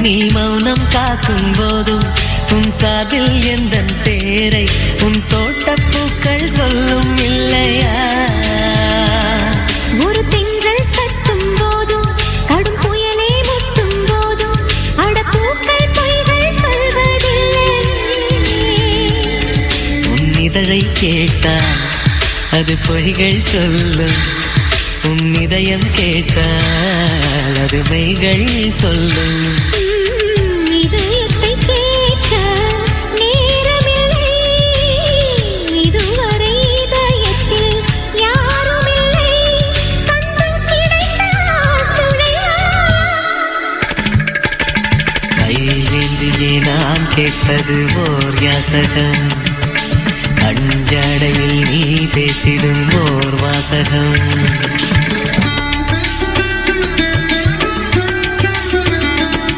நீ மௌனம் காக்கும் போதும் உன் சாதில் எந்த பேரை உன் தோட்டப்பூக்கள் சொல்லும் இல்லையா? ஒரு தென்றல் தட்டும் போதும் கடும் புயலே முட்டும் போதும் அடப்பூக்கள் பொய்கள் சொல்வதில்லை. உன் இதழை கேட்டால் அது பொய்கள் சொல்லும், உன் இதயம் கேட்டால் அது மெய்கள் சொல்லும். இதயத்தை கேட்க நேரமில்லை, இதுவரை இதயத்தில் யாரும் இல்லை. சொந்தம் கிடைத்தால் துணைவா? கையேந்தியே நான் கேட்பது ஓர் யாசகம், அஞ்சடையில் நீ பேசிடும் ஓர் வாசகம்.